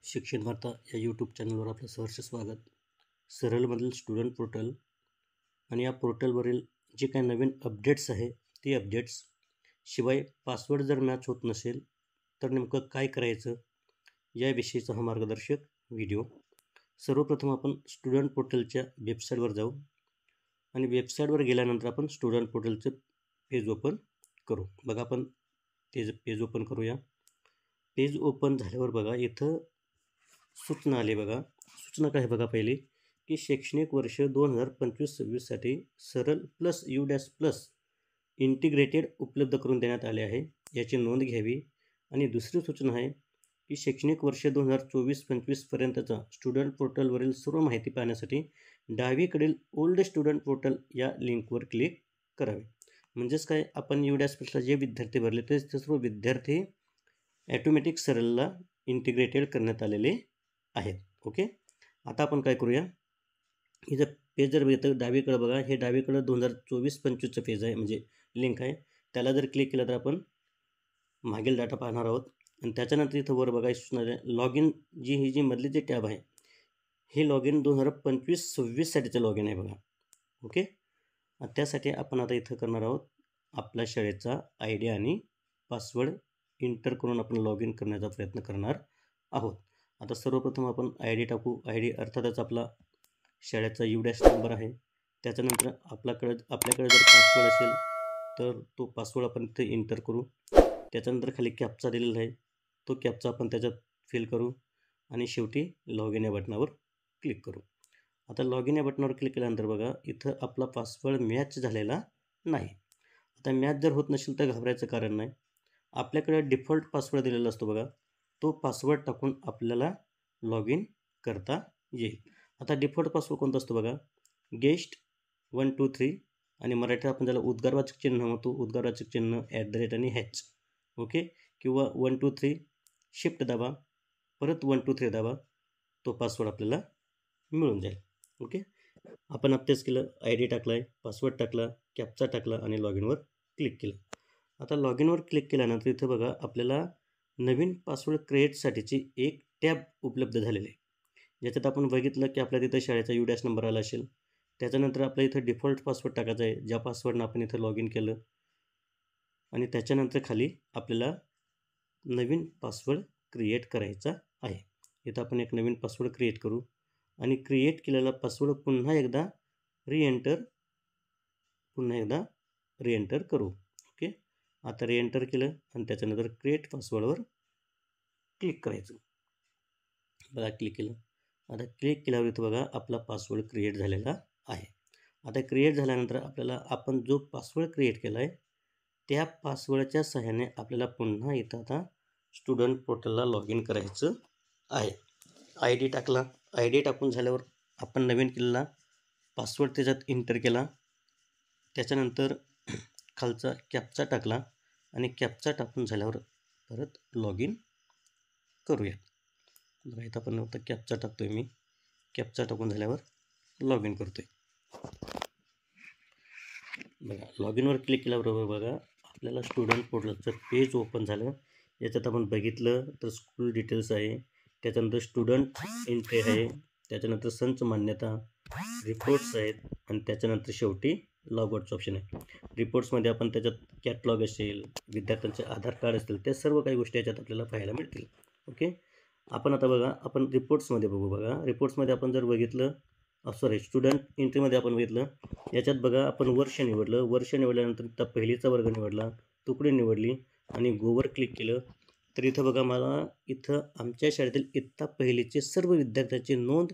शिक्षण वार्ता या यूट्यूब चॅनलवर आपलं सहर्ष स्वागत. सरलमधील स्टुडंट पोर्टल आणि या पोर्टलवरील जे काही नवीन अपडेट्स आहे ते अपडेट्स, शिवाय पासवर्ड जर मॅच होत नसेल तर नेमकं काय करायचं याविषयीचा हा मार्गदर्शक व्हिडिओ. सर्वप्रथम आपण स्टुडंट पोर्टलच्या वेबसाईटवर जाऊ आणि वेबसाईटवर गेल्यानंतर आपण स्टुडंट पोर्टलचं पेज ओपन करू. बघा, आपण ते पेज ओपन करूया. पेज ओपन झाल्यावर बघा इथं सूचना आली. बघा सूचना काय बघा, पहिली की शैक्षणिक वर्ष 2025-26साठी सरल प्लस UDAS प्लस इंटिग्रेटेड उपलब्ध करून देण्यात आले आहे, याची नोंद घ्यावी. आणि दुसरी सूचना आहे की शैक्षणिक वर्ष 2024-25 पर्यंतचा स्टुडंट पोर्टलवरील सर्व माहिती पाहण्यासाठी डावीकडील ओल्ड स्टुडंट पोर्टल या लिंकवर क्लिक करावे. म्हणजेच काय, आपण UDAS प्लसला जे विद्यार्थी भरले ते सर्व विद्यार्थी ॲटोमॅटिक सरलला इंटिग्रेटेड करण्यात आलेले आहेत. ओके, आता आपण काय करूया, इथं पेज जर येतं डावीकडं बघा, हे डावीकडं 2024-25चं पेज आहे, म्हणजे लिंक आहे. त्याला जर क्लिक केलं तर आपण मागील डाटा पाहणार आहोत. आणि त्याच्यानंतर इथं वर बघा लॉग इन, ही जी मधली जे टॅब आहे हे लॉग इन 2025-26साठीचं लॉग इन आहे बघा. ओके, त्यासाठी आपण आता इथं करणार आहोत आपल्या शाळेचा ID आणि पासवर्ड इंटर करून आपण लॉग इन करण्याचा प्रयत्न करणार आहोत. आता सर्वप्रथम आपण ID टाकू. ID अर्थातच आपला शाळेचा UDAS नंबर आहे. त्याच्यानंतर आपल्याकडे जर पासवर्ड असेल तर तो पासवर्ड आपण इथे इंटर करू. त्याच्यानंतर खाली कॅप्चा दिलेला आहे, तो कॅप्चा आपण त्याच्यात फिल करू आणि शेवटी लॉग इन या बटनावर क्लिक करू. आता लॉग इन या बटनावर क्लिक केल्यानंतर बघा इथं आपला पासवर्ड मॅच झालेला नाही. आता मॅच जर होत नसेल तर घाबरायचं कारण नाही. आपल्याकडे डिफॉल्ट पासवर्ड दिलेला असतो बघा, तो पासवर्ड टाकून आपल्याला लॉग इन करता येईल. आता डिफॉल्ट पासवर्ड कोणता असतो बघा, गेस्ट 123 आणि मराठीत आपण त्याला उद्गारवाचक चिन्ह म्हणतो, उद्गारवाचक चिन्ह @ आणि # ओके, किंवा 123 शिफ्ट दाबा, परत 123 दाबा, तो पासवर्ड आपल्याला मिळून जाईल. ओके, आपण आत्ताच केलं, ID टाकला आहे, पासवर्ड टाकला, कॅप्चा टाकला आणि लॉग इनवर क्लिक केलं. आता लॉग इनवर क्लिक केल्यानंतर इथं बघा आपल्याला नवीन पासवर्ड क्रिएटसाठीची एक टॅब उपलब्ध झालेली आहे, ज्याच्यात आपण बघितलं की आपल्या तिथं शाळेचा UDAS नंबर आला असेल. त्याच्यानंतर आपल्या इथं डिफॉल्ट पासवर्ड टाकायचा आहे, ज्या पासवर्डनं आपण इथं लॉग इन केलं. आणि त्याच्यानंतर खाली आपल्याला नवीन पासवर्ड क्रिएट करायचा आहे. इथं आपण एक नवीन पासवर्ड क्रिएट करू आणि क्रिएट केलेला पासवर्ड पुन्हा एकदा रिएंटर करू. ओके, आता रिएंटर केलं आणि त्याच्यानंतर क्रिएट पासवर्डवर क्लिक करायचं. बघा क्लिक केलं. आता क्लिक केल्यावर इथं बघा आपला पासवर्ड क्रिएट झालेला आहे. आता क्रिएट झाल्यानंतर आपल्याला आपण जो पासवर्ड क्रिएट केला आहे त्या पासवर्डच्या सहाय्याने आपल्याला पुन्हा इथं आता स्टुडंट पोर्टलला लॉग इन करायचं आहे. ID टाकला, ID टाकून झाल्यावर आपण नवीन केलेला पासवर्ड त्याच्यात इंटर केला. त्याच्यानंतर खालचा कॅप्चा टाकला आणि कॅप्चा टाकून झाल्यावर परत लॉग इन करूया. बघा इथं आपण आता कॅप्चा टाकतोय, मी कॅप्चा टाकून झाल्यावर लॉग इन करतोय. बघा लॉग इनवर क्लिक केल्याबरोबर बघा आपल्याला स्टुडंट पोर्टलचं पेज ओपन झालं. याच्यात आपण बघितलं तर स्कूल डिटेल्स आहे, त्याच्यानंतर स्टुडंट एंट्री आहे, त्याच्यानंतर संच मान्यता, रिपोर्ट्स आहेत आणि त्याच्यानंतर शेवटी लॉगआउटचं ऑप्शन आहे. रिपोर्ट्समध्ये आपण त्याच्यात कॅटलॉग असेल, विद्यार्थ्यांचे आधार कार्ड असतील, त्या सर्व काही गोष्टी याच्यात आपल्याला पाहायला मिळतील. ओके, आपण आता बघा आपण रिपोर्ट्समध्ये बघू. बघा रिपोर्ट्समध्ये आपण जर बघितलं, स्टुडंट एंट्रीमध्ये आपण बघितलं, याच्यात बघा आपण वर्ष निवडलं. वर्ष निवडल्यानंतर इथं पहिलीचा वर्ग निवडला, तुकडी निवडली आणि गोवर क्लिक केलं. तर इथं बघा मला इथं आमच्या शाळेतील इयत्ता पहिलीचे सर्व विद्यार्थ्यांची नोंद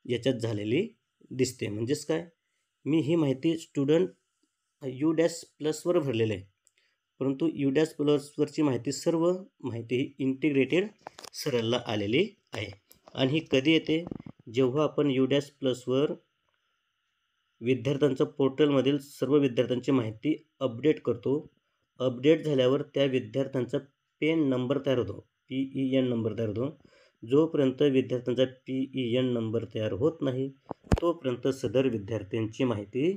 याच्यात झालेली दिसते. म्हणजेच काय, मी ही माहिती स्टुडंट UDAS प्लसवर भरलेलं आहे, परंतु UDAS प्लसवरची सर्व माहिती ही इंटिग्रेटेड सरलला आलेली आहे. आणि ही कधी येते, जेव्हा आपण UDAS प्लसवर विद्यार्थ्यांच्या पोर्टलमधील सर्व विद्यार्थ्यांची माहिती अपडेट करतो. अपडेट झाल्यावर त्या विद्यार्थ्यांचा PAN नंबर तयार होतो, PEN नंबर तयार होतो. जोपर्यंत विद्यार्थ्यांचा PEN नंबर तयार होत नाही तोपर्यंत सदर विद्यार्थ्यांची माहिती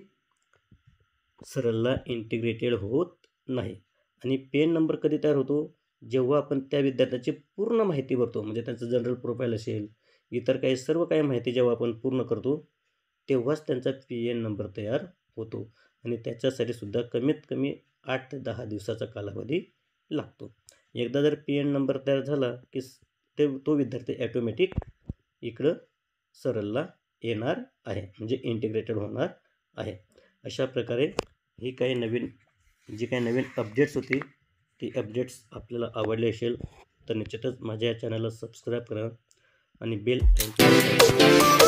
सरलला इंटिग्रेटेड होत नाही. आणि PAN नंबर कधी तयार होतो, जेव्हा आपण त्या विद्यार्थ्याची पूर्ण माहिती भरतो, म्हणजे त्यांचं जनरल प्रोफाईल असेल, इतर काही सर्व काही माहिती जेव्हा आपण पूर्ण करतो, तेव्हाच त्यांचा PN नंबर तयार होतो आणि त्याच्यासाठी सुद्धा कमीत कमी 8 ते 10 दिवसाचा कालावधी लागतो. एकदा जर PN नंबर तयार झाला की तो विद्यार्थी ॲटोमॅटिक इकडं सरलला येणार आहे, म्हणजे इंटिग्रेटेड होणार आहे. अशा प्रकारे जी काही नवीन अपडेट्स होती, ती अपडेट्स आपल्याला आवडली असेल तर निश्चितच माझ्या या चॅनलला सबस्क्राईब करा आणि बेल आयकॉन